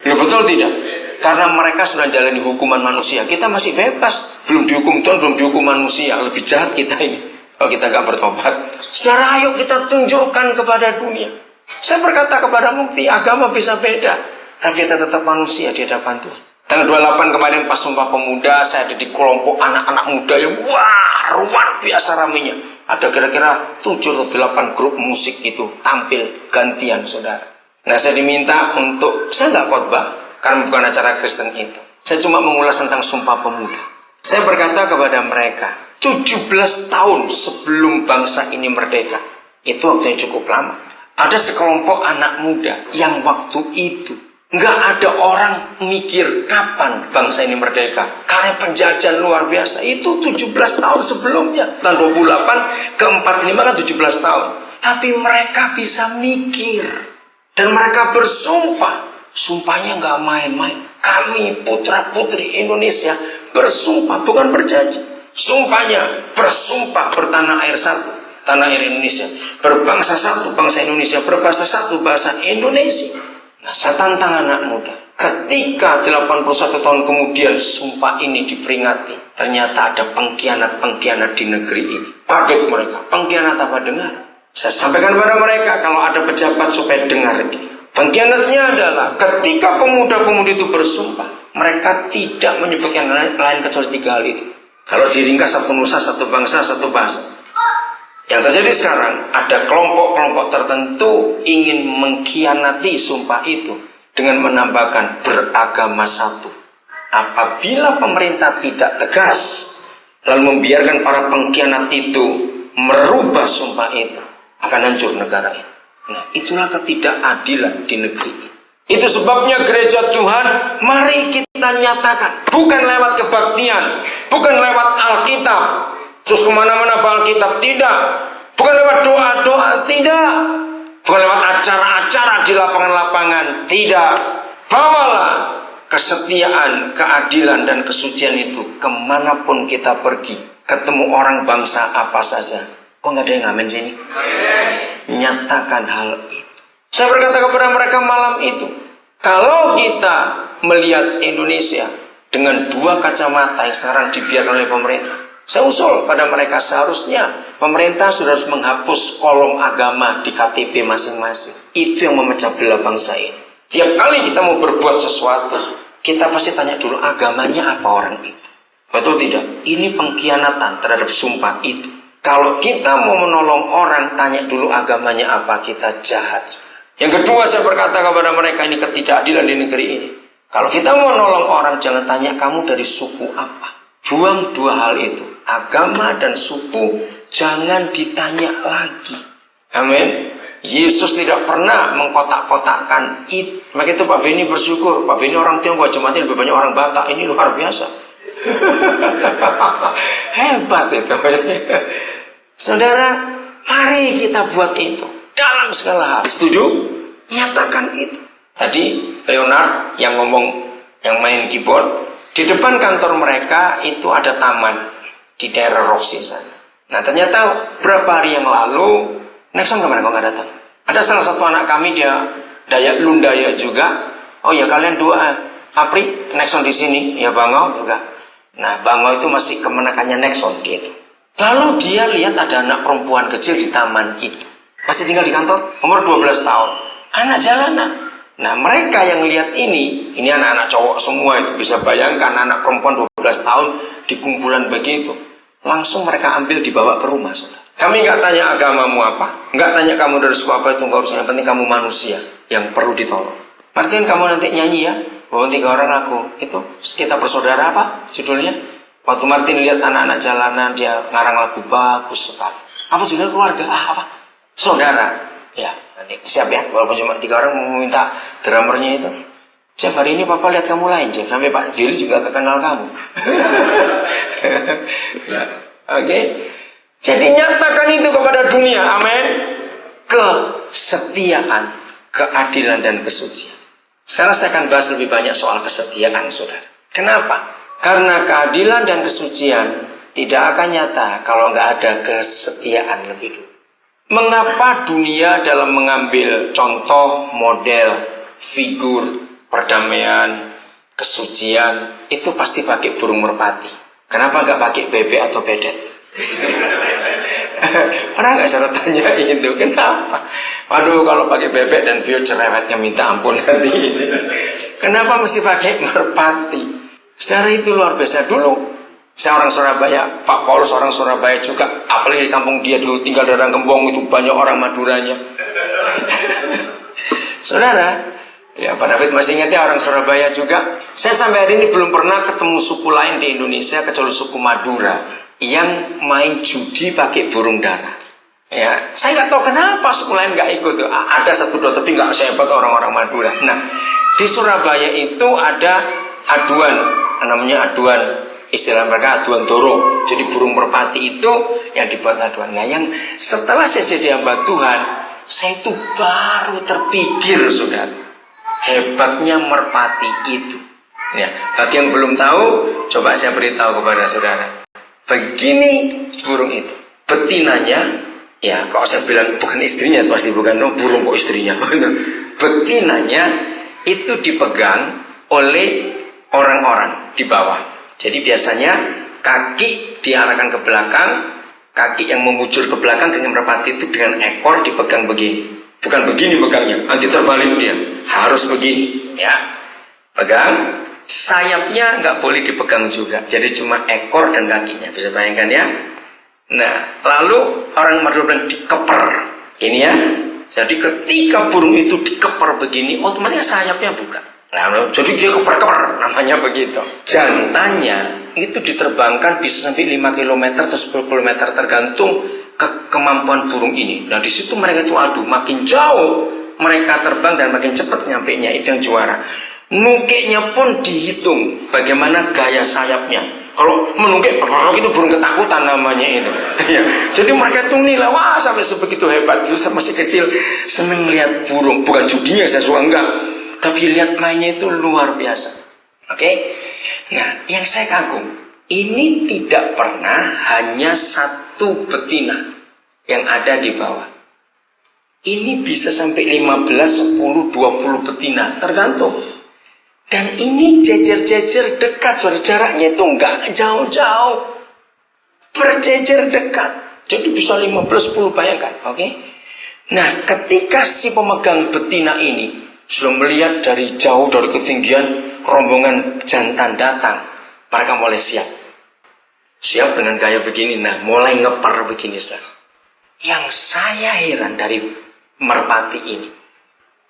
Loh, betul tidak? Karena mereka sudah jalani hukuman manusia, kita masih bebas. Belum dihukum Tuhan, belum dihukum manusia. Lebih jahat kita ini kalau kita gak bertobat. Saudara, ayo kita tunjukkan kepada dunia. Saya berkata kepada Mukti, agama bisa beda, tapi kita tetap manusia di hadapan Tuhan. Tanggal 28 kemarin pas Sumpah Pemuda, saya ada di kelompok anak-anak muda yang wah, luar biasa ramenya. Ada kira-kira 7 atau 8 grup musik itu tampil gantian, saudara. Nah, saya diminta untuk, saya nggak khotbah karena bukan acara Kristen itu. Saya cuma mengulas tentang Sumpah Pemuda. Saya berkata kepada mereka, 17 tahun sebelum bangsa ini merdeka, itu waktu yang cukup lama. Ada sekelompok anak muda yang waktu itu nggak ada orang mikir kapan bangsa ini merdeka. Karena penjajahan luar biasa. Itu 17 tahun sebelumnya. Tahun 28 ke 45 kan 17 tahun. Tapi mereka bisa mikir. Dan mereka bersumpah. Sumpahnya nggak main-main. Kami putra-putri Indonesia bersumpah, bukan berjanji. Sumpahnya bersumpah bertanah air satu. Tanah air Indonesia. Berbangsa satu, bangsa Indonesia. Berbahasa satu, bahasa Indonesia. Nah, saya tantang anak muda. Ketika 81 tahun kemudian sumpah ini diperingati, ternyata ada pengkhianat-pengkhianat di negeri ini. Kaget mereka. Pengkhianat apa? Dengar. Saya sampaikan kepada mereka kalau ada pejabat supaya dengar ini. Pengkhianatnya adalah ketika pemuda-pemudi itu bersumpah, mereka tidak menyebutkan lain kecuali 3 hal itu. Kalau diringkas, satu nusa, satu bangsa, satu bahasa. Yang terjadi sekarang, ada kelompok-kelompok tertentu ingin mengkhianati sumpah itu dengan menambahkan beragama satu. Apabila pemerintah tidak tegas, lalu membiarkan para pengkhianat itu merubah sumpah itu, akan hancur negara ini. Nah, itulah ketidakadilan di negeri ini. Itu sebabnya gereja Tuhan, mari kita nyatakan. Bukan lewat kebaktian, bukan lewat Alkitab, terus kemana-mana bawa Alkitab, tidak. Bukan lewat doa-doa, tidak. Bukan lewat acara-acara di lapangan-lapangan, tidak. Bawalah kesetiaan, keadilan, dan kesucian itu kemanapun kita pergi. Ketemu orang bangsa apa saja. Kok nggak ada yang ngamen sini? Nyatakan hal itu. Saya berkata kepada mereka malam itu, kalau kita melihat Indonesia dengan 2 kacamata yang sekarang dibiarkan oleh pemerintah, saya usul pada mereka seharusnya pemerintah sudah harus menghapus kolom agama di KTP masing-masing. Itu yang memecah belah bangsa ini. Tiap kali kita mau berbuat sesuatu, kita pasti tanya dulu agamanya apa orang itu. Betul tidak? Ini pengkhianatan terhadap sumpah itu. Kalau kita mau menolong orang, tanya dulu agamanya apa, kita jahat. Yang kedua, saya berkata kepada mereka, ini ketidakadilan di negeri ini. Kalau kita mau menolong orang, jangan tanya kamu dari suku apa. Buang 2 hal itu. Agama dan suku jangan ditanya lagi. Amin. Yesus tidak pernah mengkotak-kotakkan itu. Maka itu Pak Beni bersyukur. Pak Beni orang Tionghoa, jemaatnya lebih banyak orang Batak. Ini luar biasa. Hebat itu. Saudara, mari kita buat itu dalam segala hal. Setuju? Nyatakan itu. Tadi Leonard yang ngomong, yang main keyboard, di depan kantor mereka itu ada taman di daerah Roksi sana. Nah, ternyata berapa hari yang lalu Nexon kemana kok nggak datang? Ada salah satu anak kami, dia Dayak Lundaya juga. Oh ya, kalian 2 April Nexon di sini, ya Bango juga. Nah, Bango itu masih kemenakannya Nexon gitu. Lalu dia lihat ada anak perempuan kecil di taman itu. Masih tinggal di kantor, umur 12 tahun. Anak jalanan. Nah, mereka yang lihat ini anak-anak cowok semua itu, bisa bayangkan anak perempuan 12 tahun di kumpulan begitu. Langsung mereka ambil dibawa ke rumah, saudara. Kami nggak tanya agamamu apa, nggak tanya kamu dari suku apa, itu nggak urusan. Yang penting kamu manusia yang perlu ditolong. Martin, kamu nanti nyanyi ya, bawa 3 orang aku. Itu kita bersaudara apa judulnya? Waktu Martin lihat anak-anak jalanan, dia ngarang lagu bagus sekali. Apa judul keluarga? Apa? Saudara. Ya, nanti siap ya. Walaupun cuma 3 orang mau minta drummernya itu. Jeff, hari ini Papa lihat kamu lain, Jeff. Sampai Pak Willy juga gak kenal kamu. Oke. Jadi nyatakan itu kepada dunia. Amin. Kesetiaan, keadilan, dan kesucian. Sekarang saya akan bahas lebih banyak soal kesetiaan, saudara. Kenapa? Karena keadilan dan kesucian tidak akan nyata kalau nggak ada kesetiaan lebih dulu. Mengapa dunia dalam mengambil contoh, model, figur, perdamaian, kesucian, itu pasti pakai burung merpati. Kenapa nggak pakai bebek atau bedet? Pernah nggak saya tanya itu? Kenapa? Waduh, kalau pakai bebek dan bio cerewetnya minta ampun nanti ini. Kenapa mesti pakai merpati? Saudara, itu luar biasa. Dulu saya orang Surabaya, Pak Paulus orang Surabaya juga. Apalagi di kampung dia dulu tinggal di Gembong, itu banyak orang Maduranya. Saudara, ya Pak David masih ingat ya orang Surabaya juga. Saya sampai hari ini belum pernah ketemu suku lain di Indonesia kecuali suku Madura yang main judi pakai burung dara. Ya, saya nggak tahu kenapa suku lain nggak ikut. Ada satu dua tapi nggak sehebat orang-orang Madura. Nah, di Surabaya itu ada aduan, namanya aduan, istilah mereka aduan doro. Jadi burung merpati itu yang dibuat aduan. Nah, yang setelah saya jadi hamba Tuhan, saya itu baru terpikir, saudara, hebatnya merpati itu. Ya, bagi yang belum tahu, coba saya beritahu kepada saudara. Begini burung itu, betinanya, ya kalau saya bilang bukan istrinya, pasti bukan, no, burung kok istrinya. Betinanya itu dipegang oleh orang-orang di bawah. Jadi biasanya kaki diarahkan ke belakang, kaki yang memuncul ke belakang dengan merpati itu dengan ekor dipegang begini. Bukan begini pegangnya, nanti terbalik dia. Harus begini, ya. Pegang. Sayapnya nggak boleh dipegang juga, jadi cuma ekor dan kakinya, bisa bayangkan ya. Nah, lalu orang Madura bilang dikeper, ini ya. Jadi ketika burung itu dikeper begini, otomatis sayapnya buka. Nah, jadi dia keper-keper, namanya begitu. Jantannya itu diterbangkan bisa sampai 5 km atau 10 km tergantung kemampuan burung ini. Nah, di situ mereka itu adu, makin jauh mereka terbang dan makin cepat nyampenya, itu yang juara. Nukiknya pun dihitung bagaimana gaya sayapnya. Kalau menukik itu burung ketakutan namanya itu. Jadi mereka itu nilai, wah sampai sebegitu hebat. Dulu saya masih kecil seneng lihat burung, bukan judinya saya suka, enggak, tapi lihat mainnya itu luar biasa. Oke? Nah, yang saya kagum, ini tidak pernah hanya satu betina yang ada di bawah. Ini bisa sampai 15, 10, 20 betina, tergantung. Dan ini jejer-jejer dekat, saudara. Jaraknya itu enggak jauh-jauh, berjejer dekat. Jadi bisa 15, 10, bayangkan, oke? Nah, ketika si pemegang betina ini sudah melihat dari jauh, dari ketinggian, rombongan jantan datang, mereka mulai siap. Siap dengan gaya begini, nah mulai ngeper begini, saudara. Yang saya heran dari merpati ini,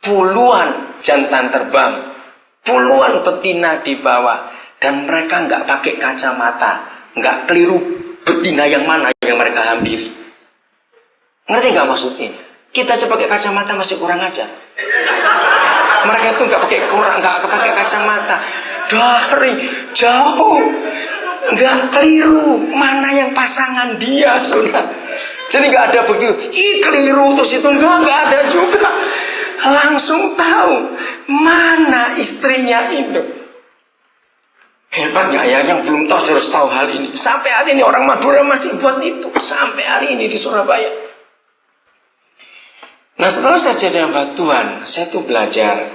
puluhan jantan terbang, puluhan betina di bawah, dan mereka nggak pakai kacamata, nggak keliru betina yang mana yang mereka hampiri. Ngerti nggak maksudnya? Kita aja pakai kacamata masih kurang aja. Mereka itu nggak pakai kacamata, dari jauh nggak keliru mana yang pasangan dia, saudara. Jadi nggak ada begitu, keliru terus itu nggak ada juga. Langsung tahu mana istrinya itu. Hebat nggak ya? Yang belum tahu harus tahu hal ini. Sampai hari ini orang Madura masih buat itu. Sampai hari ini di Surabaya. Nah, setelah saya jadi hamba Tuhan, saya tuh belajar.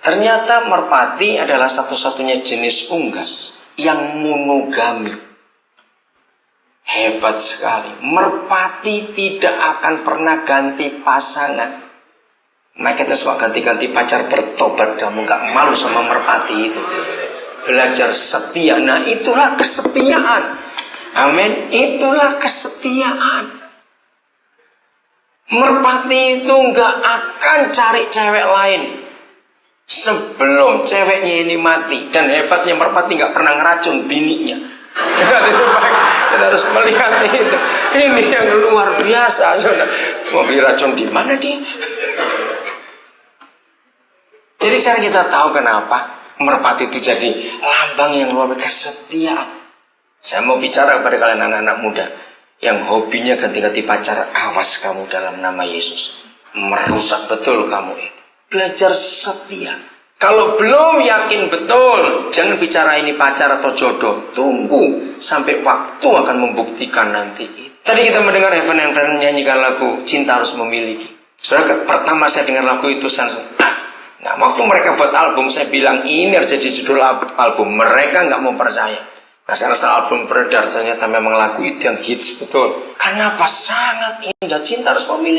Ternyata merpati adalah satu-satunya jenis unggas yang monogami. Hebat sekali. Merpati tidak akan pernah ganti pasangan. Mereka itu suka ganti-ganti pacar, bertobat kamu, nggak malu sama merpati itu. Belajar setia. Nah, itulah kesetiaan. Amin. Itulah kesetiaan. Merpati itu nggak akan cari cewek lain sebelum ceweknya ini mati. Dan hebatnya merpati nggak pernah ngeracun bininya. Kita harus melihat itu. Ini yang luar biasa, saudara. Mau beli racun di mana dia? Jadi sekarang kita tahu kenapa merpati itu jadi lambang yang luar biasa, kesetiaan. Saya mau bicara kepada kalian anak-anak muda yang hobinya ganti-ganti pacar, awas kamu dalam nama Yesus. Merusak betul kamu itu. Belajar setia. Kalau belum yakin betul, jangan bicara ini pacar atau jodoh. Tunggu sampai waktu akan membuktikan nanti. Tadi kita mendengar Heaven and Friends menyanyikan lagu Cinta Harus Memiliki. Saudara, pertama saya dengar lagu itu saya langsung, Nah, waktu mereka buat album, saya bilang ini harus jadi judul album. Mereka nggak mau percaya. Nah, setelah album beredar, ternyata memang lagu itu yang hits betul. Karena apa? Sangat indah, cinta harus memiliki.